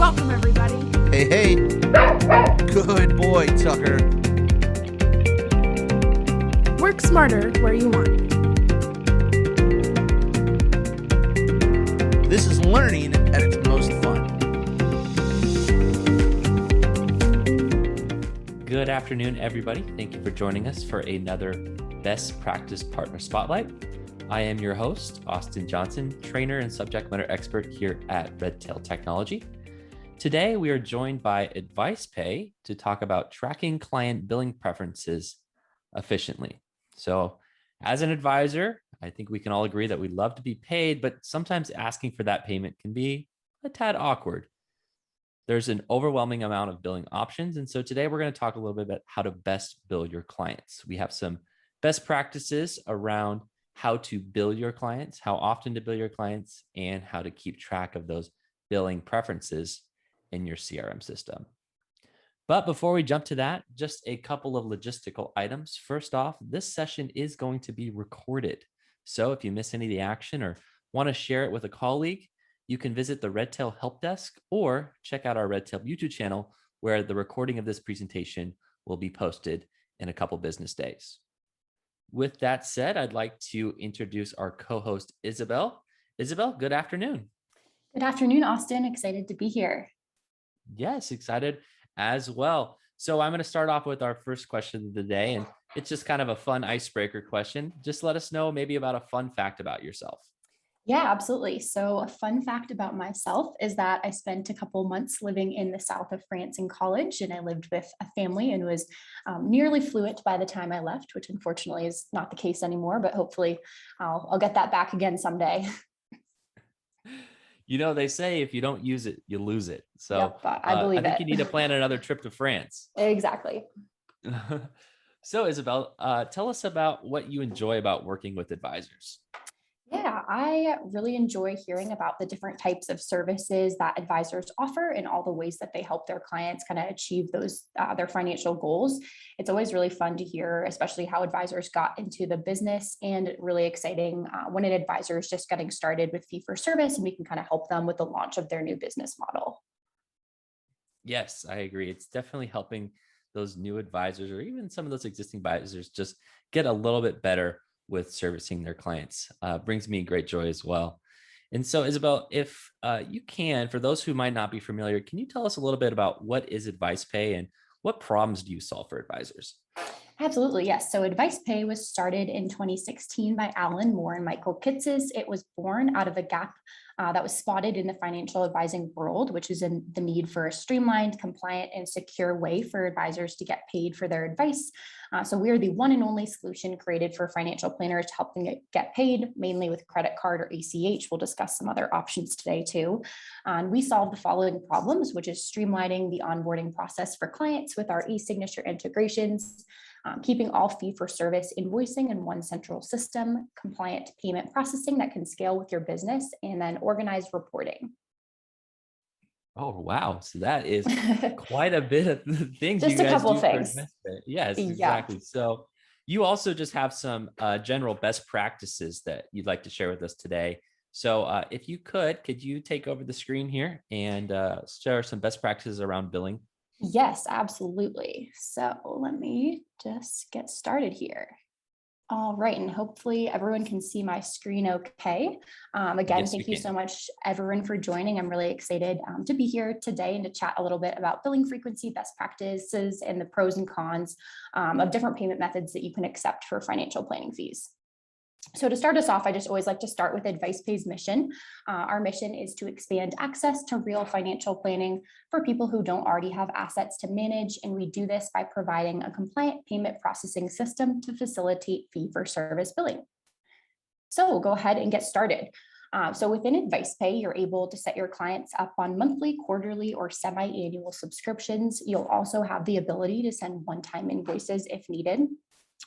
Welcome, everybody. Hey, hey. Good boy, Tucker. Work smarter where you want. This is learning at its most fun. Good afternoon, everybody. Thank you for joining us for another Best Practice Partner Spotlight. I am your host, Austin Johnson, trainer and subject matter expert here at Redtail Technology. Today, we are joined by AdvicePay to talk about tracking client billing preferences efficiently. So as an advisor, I think we can all agree that we love to be paid, but sometimes asking for that payment can be a tad awkward. There's an overwhelming amount of billing options. And so today we're going to talk a little bit about how to best bill your clients. We have some best practices around how to bill your clients, how often to bill your clients, and how to keep track of those billing preferences in your CRM system. But before we jump to that, just a couple of logistical items. First off, this session is going to be recorded. So if you miss any of the action or want to share it with a colleague, you can visit the Redtail help desk or check out our Redtail YouTube channel, where the recording of this presentation will be posted in a couple business days. With that said, I'd like to introduce our co-host, Isabel. Isabel, good afternoon. Good afternoon, Austin. Excited to be here. Yes, excited as well. So I'm going to start off with our first question of the day, and it's just kind of a fun icebreaker question. Just let us know maybe about a fun fact about yourself. Yeah, absolutely. So a fun fact about myself is that I spent a couple months living in the south of France in college, and I lived with a family and was nearly fluent by the time I left, which unfortunately is not the case anymore, but hopefully I'll get that back again someday. You know, they say if you don't use it, you lose it. So yep, I believe I think it. you need to plan another trip to France. Exactly. So Isabel, tell us about what you enjoy about working with advisors. Yeah, I really enjoy hearing about the different types of services that advisors offer and all the ways that they help their clients kind of achieve those their financial goals. It's always really fun to hear, especially how advisors got into the business, and really exciting when an advisor is just getting started with fee for service and we can kind of help them with the launch of their new business model. Yes, I agree. It's definitely helping those new advisors or even some of those existing advisors just get a little bit better with servicing their clients. Brings me great joy as well. And so, Isabel, if you can, for those who might not be familiar, can you tell us a little bit about what is AdvicePay and what problems do you solve for advisors? Absolutely, yes. So AdvicePay was started in 2016 by Alan Moore and Michael Kitces. It was born out of a gap that was spotted in the financial advising world, which is in the need for a streamlined, compliant, and secure way for advisors to get paid for their advice. So we are the one and only solution created for financial planners to help them get paid, mainly with credit card or ACH. We'll discuss some other options today too. And we solve the following problems, which is streamlining the onboarding process for clients with our e-signature integrations, keeping all fee-for-service invoicing in one central system, compliant payment processing that can scale with your business, and then organized reporting. Oh, wow. So that is quite a bit of things Just you a guys couple do for things. AdvicePay. Yes, Yeah. exactly. So you also just have some general best practices that you'd like to share with us today. So if you could you take over the screen here and share some best practices around billing? Yes, absolutely. So let me just get started here. All right, and hopefully everyone can see my screen okay. Again, Yes, thank we you can. so much, everyone, for joining. I'm really excited to be here today and to chat a little bit about billing frequency, best practices, and the pros and cons of different payment methods that you can accept for financial planning fees. So to start us off, I just always like to start with AdvicePay's mission. Our mission is to expand access to real financial planning for people who don't already have assets to manage. And we do this by providing a compliant payment processing system to facilitate fee-for-service billing. So we'll go ahead and get started. So within AdvicePay, you're able to set your clients up on monthly, quarterly, or semi-annual subscriptions. You'll also have the ability to send one-time invoices if needed.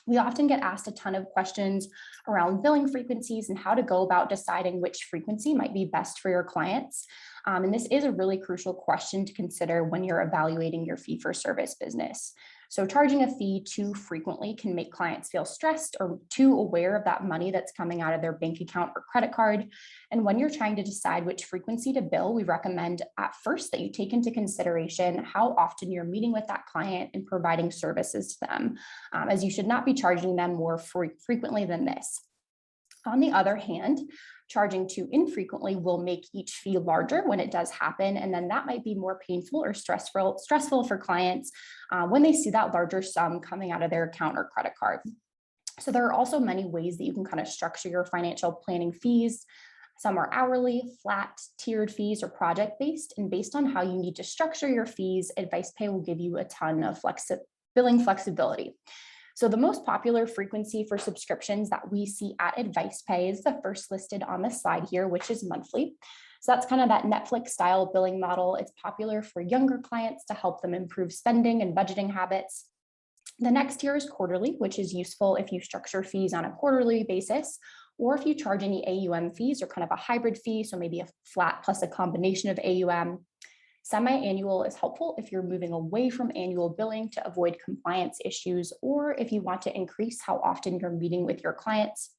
We often get asked a ton of questions around billing frequencies and how to go about deciding which frequency might be best for your clients. And this is a really crucial question to consider when you're evaluating your fee-for-service business. So charging a fee too frequently can make clients feel stressed or too aware of that money that's coming out of their bank account or credit card. And when you're trying to decide which frequency to bill, we recommend at first that you take into consideration how often you're meeting with that client and providing services to them, as you should not be charging them more frequently than this. On the other hand, charging too infrequently will make each fee larger when it does happen, and then that might be more painful or stressful for clients when they see that larger sum coming out of their account or credit card. So there are also many ways that you can kind of structure your financial planning fees. Some are hourly, flat, tiered fees, or project-based, and based on how you need to structure your fees, AdvicePay will give you a ton of billing flexibility. So the most popular frequency for subscriptions that we see at AdvicePay is the first listed on the slide here, which is monthly. So that's kind of that Netflix style billing model. It's popular for younger clients to help them improve spending and budgeting habits. The next tier is quarterly, which is useful if you structure fees on a quarterly basis, or if you charge any AUM fees or kind of a hybrid fee, so maybe a flat plus a combination of AUM. Semi-annual is helpful if you're moving away from annual billing to avoid compliance issues, or if you want to increase how often you're meeting with your clients.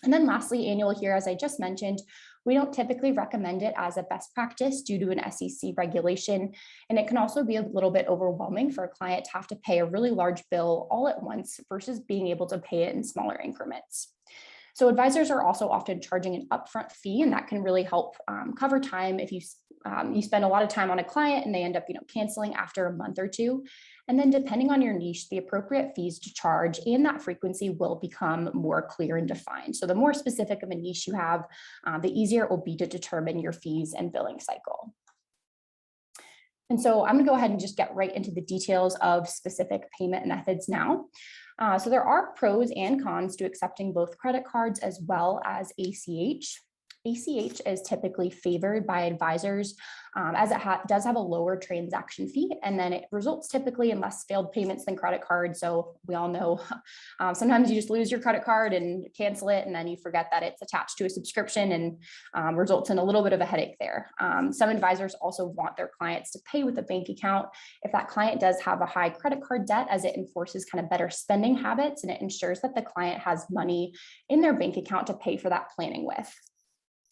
And then lastly, annual here, as I just mentioned, we don't typically recommend it as a best practice due to an SEC regulation, and it can also be a little bit overwhelming for a client to have to pay a really large bill all at once versus being able to pay it in smaller increments. So advisors are also often charging an upfront fee, and that can really help cover time if you spend a lot of time on a client and they end up canceling after a month or two. And then depending on your niche, the appropriate fees to charge and that frequency will become more clear and defined. So the more specific of a niche you have, the easier it will be to determine your fees and billing cycle. And so I'm going to go ahead and just get right into the details of specific payment methods now. So there are pros and cons to accepting both credit cards as well as ACH. ACH is typically favored by advisors as it does have a lower transaction fee, and then it results typically in less failed payments than credit cards. So we all know sometimes you just lose your credit card and cancel it, and then you forget that it's attached to a subscription and results in a little bit of a headache there. Some advisors also want their clients to pay with a bank account if that client does have a high credit card debt, as it enforces kind of better spending habits and it ensures that the client has money in their bank account to pay for that planning with.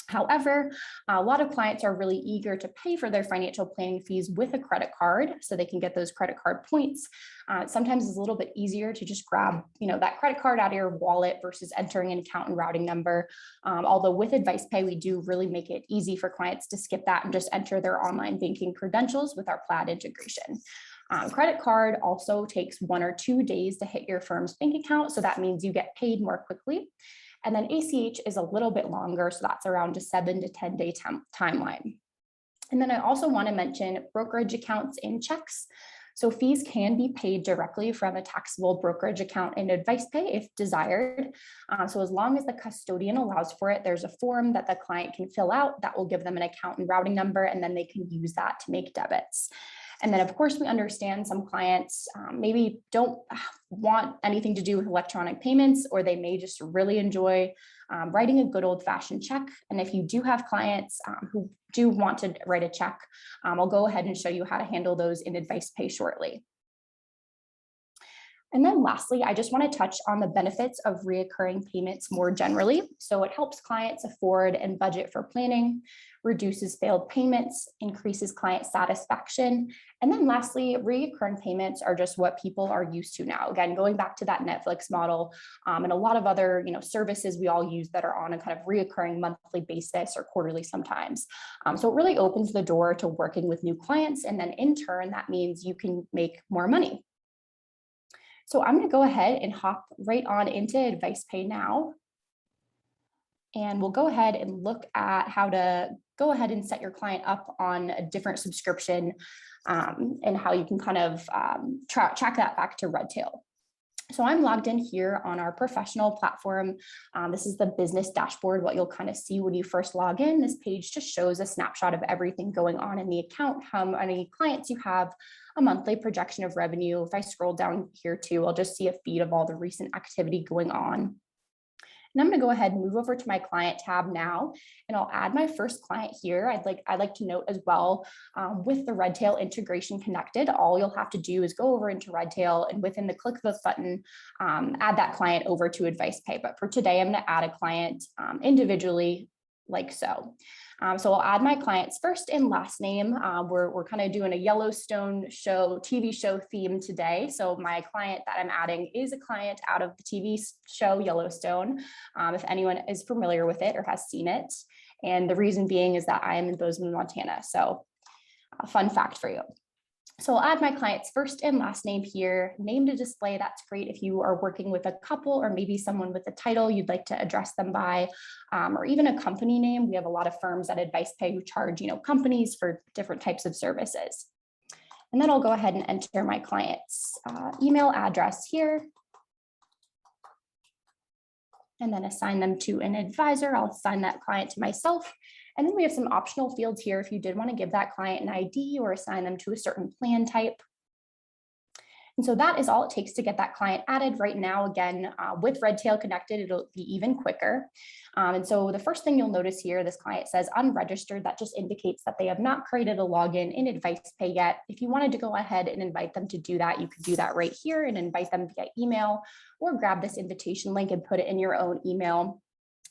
However, a lot of clients are really eager to pay for their financial planning fees with a credit card so they can get those credit card points. Sometimes it's a little bit easier to just grab, that credit card out of your wallet versus entering an account and routing number. Although with AdvicePay, we do really make it easy for clients to skip that and just enter their online banking credentials with our Plaid integration. Credit card also takes 1 or 2 days to hit your firm's bank account, so that means you get paid more quickly. And then ACH is a little bit longer, so that's around a 7 to 10 day timeline. And then I also want to mention brokerage accounts and checks. So fees can be paid directly from a taxable brokerage account in AdvicePay if desired. So as long as the custodian allows for it, there's a form that the client can fill out that will give them an account and routing number, and then they can use that to make debits. And then, of course, we understand some clients maybe don't want anything to do with electronic payments, or they may just really enjoy writing a good old-fashioned check. And if you do have clients who do want to write a check, I'll go ahead and show you how to handle those in AdvicePay shortly. And then lastly, I just want to touch on the benefits of reoccurring payments more generally. So it helps clients afford and budget for planning, reduces failed payments, increases client satisfaction. And then lastly, reoccurring payments are just what people are used to now. Again, going back to that Netflix model and a lot of other services we all use that are on a kind of reoccurring monthly basis or quarterly sometimes. So it really opens the door to working with new clients. And then in turn, that means you can make more money. So I'm going to go ahead and hop right on into AdvicePay now. And we'll go ahead and look at how to go ahead and set your client up on a different subscription and how you can kind of track that back to Redtail. So I'm logged in here on our professional platform. This is the business dashboard. What you'll kind of see when you first log in, this page just shows a snapshot of everything going on in the account, how many clients you have, a monthly projection of revenue. If I scroll down here too, I'll just see a feed of all the recent activity going on. And I'm going to go ahead and move over to my client tab now, and I'll add my first client here. I'd like to note as well, with the Redtail integration connected, all you'll have to do is go over into Redtail, and within the click of the button, add that client over to AdvicePay. But for today, I'm going to add a client individually like so. So I'll add my client's first and last name. We're kind of doing a Yellowstone TV show theme today. So my client that I'm adding is a client out of the TV show Yellowstone, if anyone is familiar with it or has seen it. And the reason being is that I am in Bozeman, Montana. So a fun fact for you. So I'll add my client's first and last name here, name to display. That's great if you are working with a couple or maybe someone with a title you'd like to address them by, or even a company name. We have a lot of firms at AdvicePay who charge, companies for different types of services. And then I'll go ahead and enter my client's email address here, and then assign them to an advisor. I'll assign that client to myself. And then we have some optional fields here if you did want to give that client an ID or assign them to a certain plan type. And so that is all it takes to get that client added. Right now, again, with Redtail connected, it'll be even quicker. And so the first thing you'll notice here, this client says unregistered. That just indicates that they have not created a login in AdvicePay yet. If you wanted to go ahead and invite them to do that, you could do that right here and invite them via email, or grab this invitation link and put it in your own email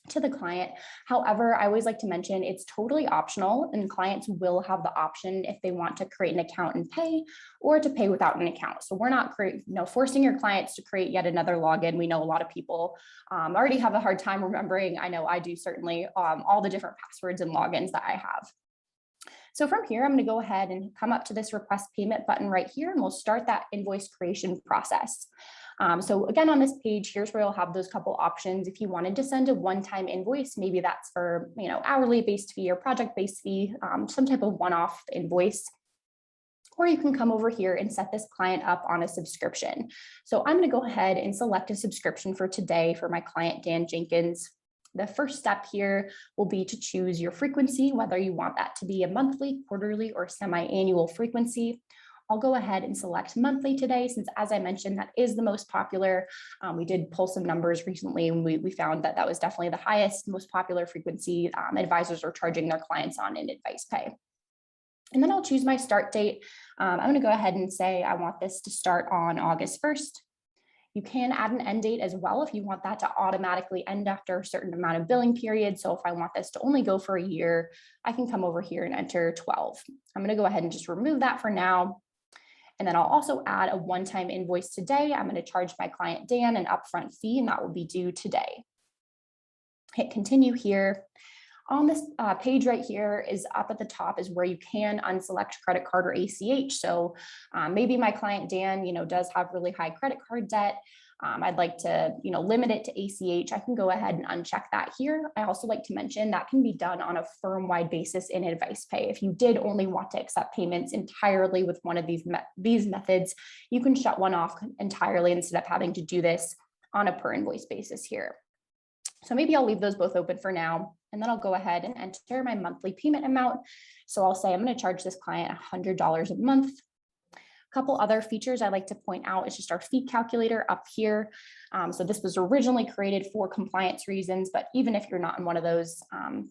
to the client. However, I always like to mention it's totally optional, and clients will have the option if they want to create an account and pay, or to pay without an account. So we're not forcing your clients to create yet another login. We know a lot of people already have a hard time remembering. I know I do certainly, all the different passwords and logins that I have. So from here, I'm going to go ahead and come up to this request payment button right here, and we'll start that invoice creation process. So again, on this page, here's where you'll have those couple options. If you wanted to send a one-time invoice, maybe that's for hourly based fee or project-based fee, some type of one-off invoice. Or you can come over here and set this client up on a subscription. So I'm going to go ahead and select a subscription for today for my client, Dan Jenkins. The first step here will be to choose your frequency, whether you want that to be a monthly, quarterly, or semi-annual frequency. I'll go ahead and select monthly today, since, as I mentioned, that is the most popular. We did pull some numbers recently, and we found that that was definitely the highest, most popular frequency advisors are charging their clients on in AdvicePay. And then I'll choose my start date. I'm going to go ahead and say I want this to start on August 1st. You can add an end date as well if you want that to automatically end after a certain amount of billing period. So if I want this to only go for a year, I can come over here and enter 12. I'm going to go ahead and just remove that for now. And then I'll also add a one-time invoice today. I'm going to charge my client Dan an upfront fee, and that will be due today. Hit continue here. On this page right here is up at the top is where you can unselect credit card or ACH. So maybe my client Dan, does have really high credit card debt. I'd like to, limit it to ACH. I can go ahead and uncheck that here. I also like to mention that can be done on a firm-wide basis in AdvicePay. If you did only want to accept payments entirely with one of these methods, you can shut one off entirely instead of having to do this on a per invoice basis here. So maybe I'll leave those both open for now, and then I'll go ahead and enter my monthly payment amount. So I'll say I'm going to charge this client $100 a month. A couple other features I like to point out is just our fee calculator up here. So this was originally created for compliance reasons, but even if you're not in one of those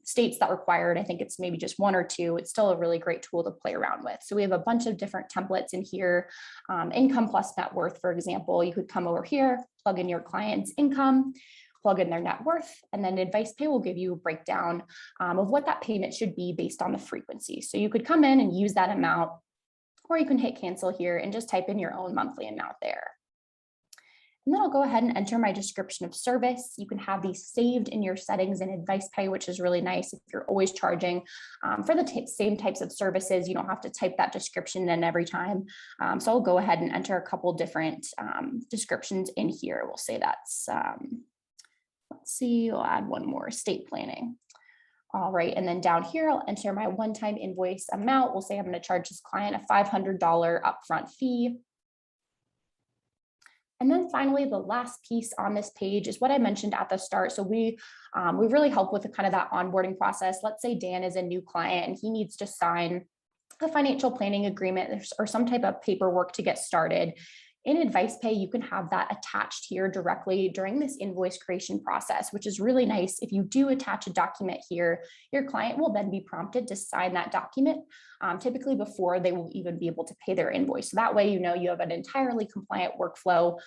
states that require it, I think it's maybe just one or two, it's still a really great tool to play around with. So we have a bunch of different templates in here. Income plus net worth, for example, you could come over here, plug in your client's income, plug in their net worth, and then AdvicePay will give you a breakdown of what that payment should be based on the frequency. So you could come in and use that amount, or you can hit cancel here and just type in your own monthly amount there. And then I'll go ahead and enter my description of service. You can have these saved in your settings in AdvicePay, which is really nice if you're always charging for the same types of services. You don't have to type that description in every time. So I'll go ahead and enter a couple different descriptions in here. We'll say that's let's see, we'll add one more, estate planning. All right, and then down here, I'll enter my one-time invoice amount. We'll say I'm going to charge this client a $500 upfront fee. And then finally, the last piece on this page is what I mentioned at the start. So we really help with the kind of that onboarding process. Let's say Dan is a new client and he needs to sign a financial planning agreement or some type of paperwork to get started. In AdvicePay, you can have that attached here directly during this invoice creation process, which is really nice. If you do attach a document here, your client will then be prompted to sign that document, typically before they will even be able to pay their invoice. So that way, you know, you have an entirely compliant workflow.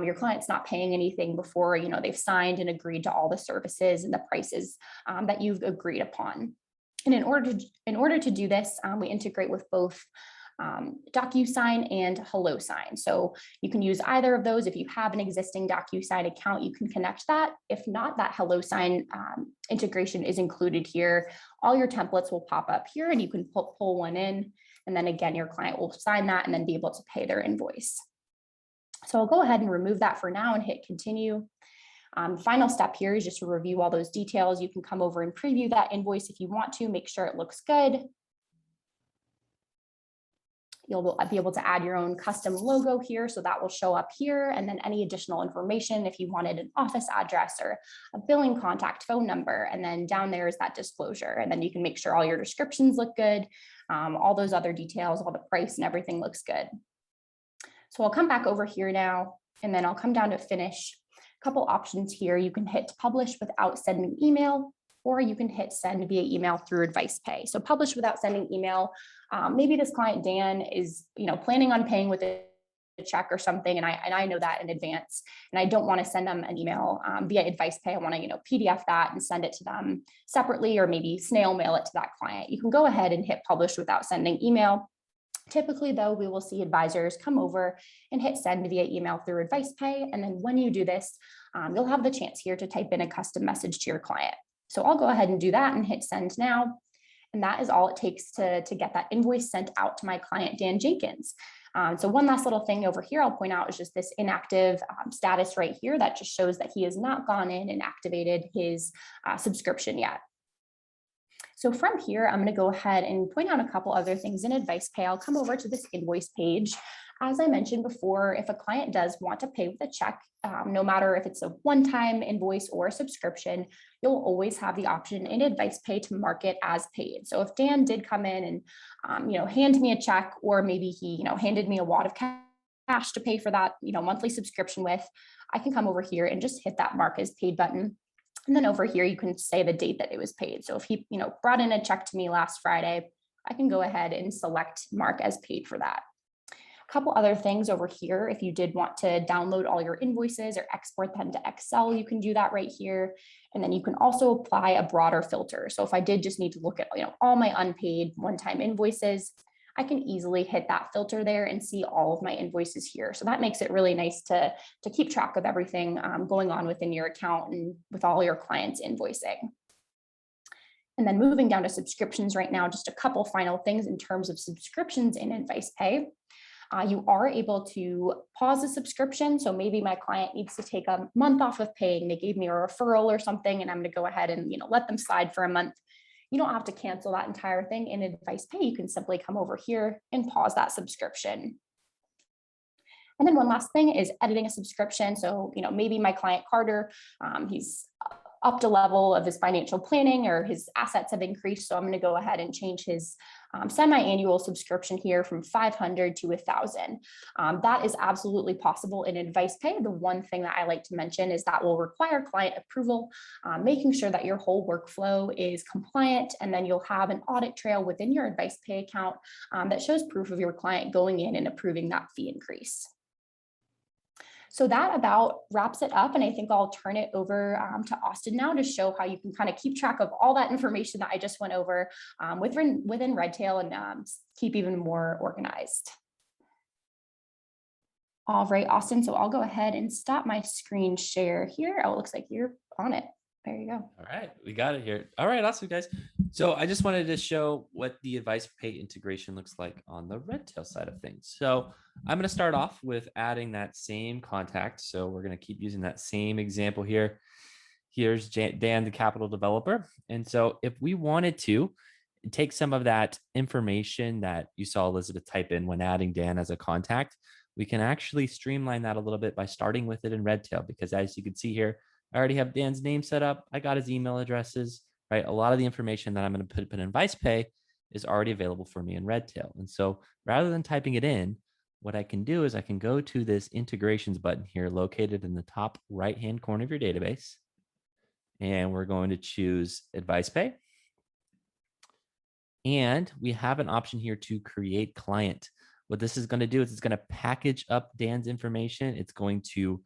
Your client's not paying anything before, you know, they've signed and agreed to all the services and the prices that you've agreed upon. And in order to do this, we integrate with both DocuSign and HelloSign. So you can use either of those. If you have an existing DocuSign account, you can connect that. If not, that HelloSign integration is included here. All your templates will pop up here and you can pull one in. And then again, your client will sign that and then be able to pay their invoice. So I'll go ahead and remove that for now and hit continue. Final step here is just to review all those details. You can come over and preview that invoice if you want to, make sure it looks good. You'll be able to add your own custom logo here, so that will show up here, and then any additional information if you wanted an office address or a billing contact phone number, and then down there is that disclosure, and then you can make sure all your descriptions look good, all those other details, all the price and everything looks good. So I'll come back over here now, and then I'll come down to finish. A couple options here. You can hit publish without sending email, or you can hit send via email through AdvicePay. So publish without sending email. Maybe this client, Dan, is planning on paying with a check or something, and I know that in advance, and I don't want to send them an email via AdvicePay. I want to PDF that and send it to them separately, or maybe snail mail it to that client. You can go ahead and hit publish without sending email. Typically, though, we will see advisors come over and hit send via email through AdvicePay. And then when you do this, you'll have the chance here to type in a custom message to your client. So I'll go ahead and do that and hit send now. And that is all it takes to get that invoice sent out to my client, Dan Jenkins. So one last little thing over here I'll point out is just this inactive status right here that just shows that he has not gone in and activated his subscription yet. So from here, I'm going to go ahead and point out a couple other things in AdvicePay. I'll come over to this invoice page. As I mentioned before, if a client does want to pay with a check, no matter if it's a one-time invoice or a subscription, you'll always have the option in AdvicePay to mark it as paid. So if Dan did come in and hand me a check, or maybe he handed me a wad of cash to pay for that monthly subscription with, I can come over here and just hit that mark as paid button. And then over here, you can say the date that it was paid. So if he, brought in a check to me last Friday, I can go ahead and select mark as paid for that. A couple other things over here. If you did want to download all your invoices or export them to Excel, you can do that right here. And then you can also apply a broader filter. So if I did just need to look at, all my unpaid one-time invoices, I can easily hit that filter there and see all of my invoices here. So that makes it really nice to keep track of everything going on within your account and with all your clients invoicing. And then moving down to subscriptions right now, just a couple final things in terms of subscriptions in AdvicePay. You are able to pause a subscription. So maybe my client needs to take a month off of paying. They gave me a referral or something, and I'm going to go ahead and let them slide for a month. You don't have to cancel that entire thing in AdvicePay. You can simply come over here and pause that subscription. And then one last thing is editing a subscription. So, maybe my client Carter, he's upped a level of his financial planning, or his assets have increased. So I'm going to go ahead and change his semi-annual subscription here from $500 to $1,000. That is absolutely possible in AdvicePay. The one thing that I like to mention is that will require client approval, making sure that your whole workflow is compliant, and then you'll have an audit trail within your AdvicePay account that shows proof of your client going in and approving that fee increase. So that about wraps it up, and I think I'll turn it over to Austin now to show how you can kind of keep track of all that information that I just went over within Redtail and keep even more organized. All right, Austin, so I'll go ahead and stop my screen share here. Oh, it looks like you're on it. There you go. All right, we got it here. All right, awesome, guys. So I just wanted to show what the AdvicePay integration looks like on the Redtail side of things. So I'm going to start off with adding that same contact. So we're going to keep using that same example here. Here's Dan, the capital developer. And so if we wanted to take some of that information that you saw Elizabeth type in when adding Dan as a contact, we can actually streamline that a little bit by starting with it in Redtail, because as you can see here, I already have Dan's name set up. I got his email addresses, right? A lot of the information that I'm going to put in AdvicePay is already available for me in Redtail. And so rather than typing it in, what I can do is I can go to this integrations button here located in the top right-hand corner of your database. And we're going to choose AdvicePay. And we have an option here to create client. What this is going to do is it's going to package up Dan's information. It's going to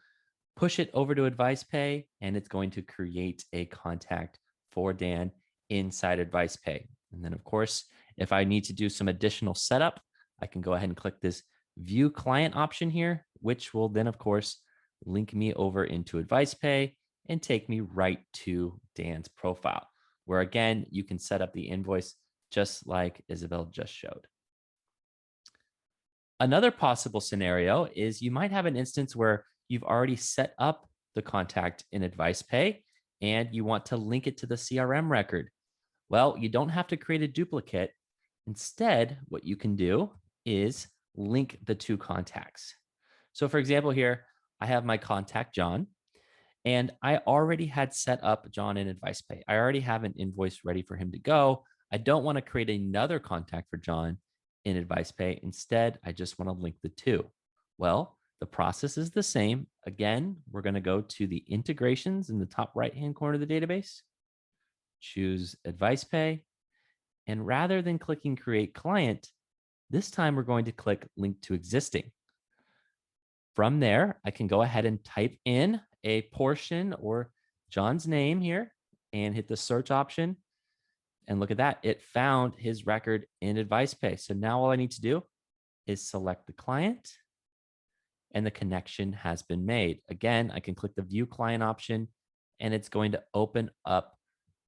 push it over to AdvicePay, and it's going to create a contact for Dan inside AdvicePay. And then, of course, if I need to do some additional setup, I can go ahead and click this View Client option here, which will then, of course, link me over into AdvicePay and take me right to Dan's profile, where, again, you can set up the invoice just like Isabel just showed. Another possible scenario is you might have an instance where you've already set up the contact in AdvicePay and you want to link it to the CRM record. Well, you don't have to create a duplicate. Instead, what you can do is link the two contacts. So for example, here, I have my contact, John, and I already had set up John in AdvicePay. I already have an invoice ready for him to go. I don't want to create another contact for John in AdvicePay. Instead, I just want to link the two. Well, the process is the same. Again, we're going to go to the integrations in the top right-hand corner of the database, choose AdvicePay, and rather than clicking Create Client, this time we're going to click Link to Existing. From there, I can go ahead and type in a portion or John's name here and hit the search option. And look at that, it found his record in AdvicePay. So now all I need to do is select the client and the connection has been made. Again, I can click the View Client option and it's going to open up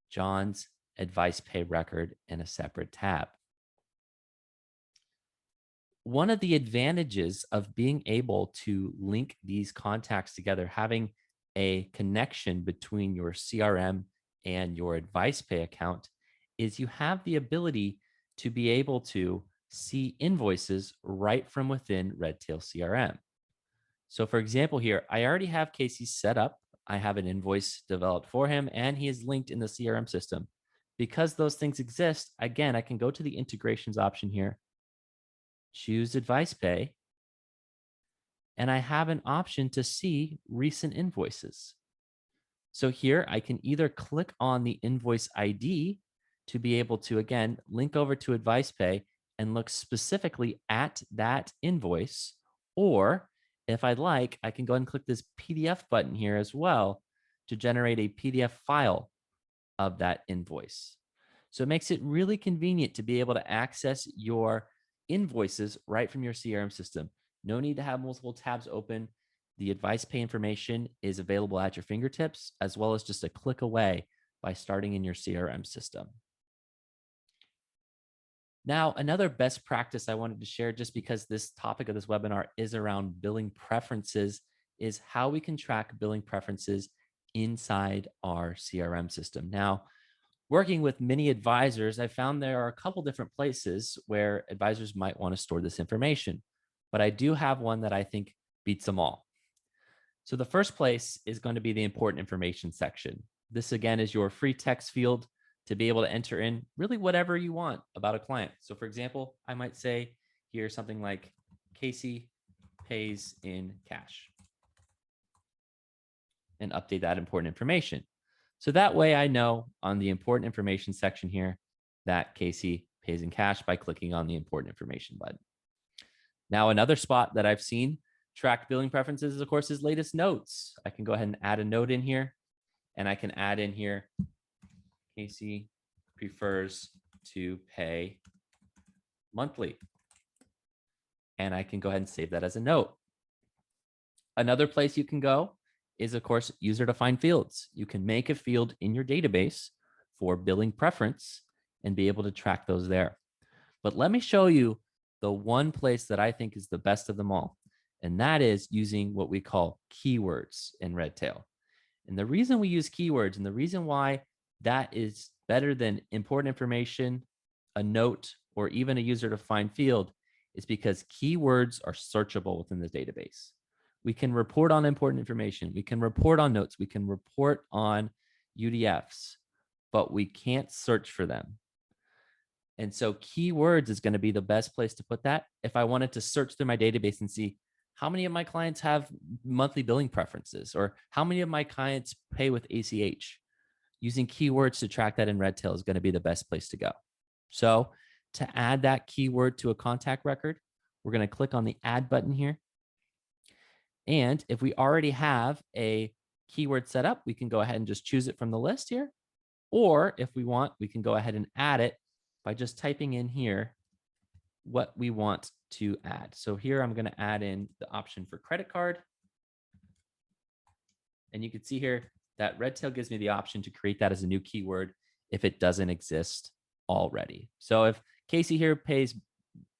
John's AdvicePay record in a separate tab. One of the advantages of being able to link these contacts together, having a connection between your CRM and your AdvicePay account, is you have the ability to be able to see invoices right from within Redtail CRM. So for example here, I already have Casey set up. I have an invoice developed for him and he is linked in the CRM system. Because those things exist, again, I can go to the integrations option here, choose AdvicePay, and I have an option to see recent invoices. So here I can either click on the invoice ID to be able to, again, link over to AdvicePay and look specifically at that invoice. Or if I'd like, I can go ahead and click this PDF button here as well to generate a PDF file of that invoice. So it makes it really convenient to be able to access your invoices right from your CRM system. No need to have multiple tabs open. The AdvicePay information is available at your fingertips, as well as just a click away by starting in your CRM system. Now, another best practice I wanted to share, just because this topic of this webinar is around billing preferences, is how we can track billing preferences inside our CRM system. Now, working with many advisors, I found there are a couple different places where advisors might want to store this information, but I do have one that I think beats them all. So the first place is going to be the important information section. This again is your free text field to be able to enter in really whatever you want about a client. So for example, I might say here something like Casey pays in cash and update that important information. So that way I know on the important information section here that Casey pays in cash by clicking on the important information button. Now, another spot that I've seen track billing preferences is, of course, his latest notes. I can go ahead and add a note in here, and I can add in here, Casey prefers to pay monthly. And I can go ahead and save that as a note. Another place you can go is, of course, user-defined fields. You can make a field in your database for billing preference and be able to track those there. But let me show you the one place that I think is the best of them all, and that is using what we call keywords in Redtail. And the reason we use keywords and the reason why that is better than important information, a note, or even a user-defined field is because keywords are searchable within the database. We can report on important information. We can report on notes. We can report on UDFs, but we can't search for them. And so keywords is going to be the best place to put that. If I wanted to search through my database and see how many of my clients have monthly billing preferences, or how many of my clients pay with ACH, using keywords to track that in Redtail is going to be the best place to go. So to add that keyword to a contact record, we're going to click on the add button here. And if we already have a keyword set up, we can go ahead and just choose it from the list here. Or if we want, we can go ahead and add it by just typing in here what we want to add. So here I'm going to add in the option for credit card. And you can see here that Redtail gives me the option to create that as a new keyword if it doesn't exist already. So if Casey here pays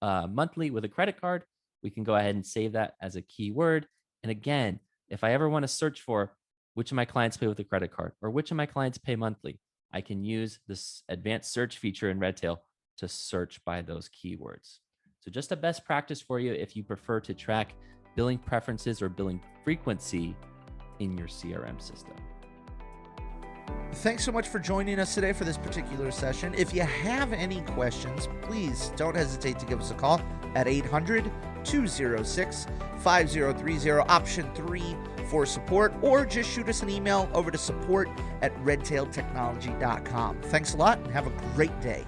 monthly with a credit card, we can go ahead and save that as a keyword. And again, if I ever want to search for which of my clients pay with a credit card or which of my clients pay monthly, I can use this advanced search feature in Redtail to search by those keywords. So just a best practice for you if you prefer to track billing preferences or billing frequency in your CRM system. Thanks so much for joining us today for this particular session. If you have any questions, please don't hesitate to give us a call at 800-206-5030, option 3 for support, or just shoot us an email over to support@redtailtechnology.com. Thanks a lot and have a great day.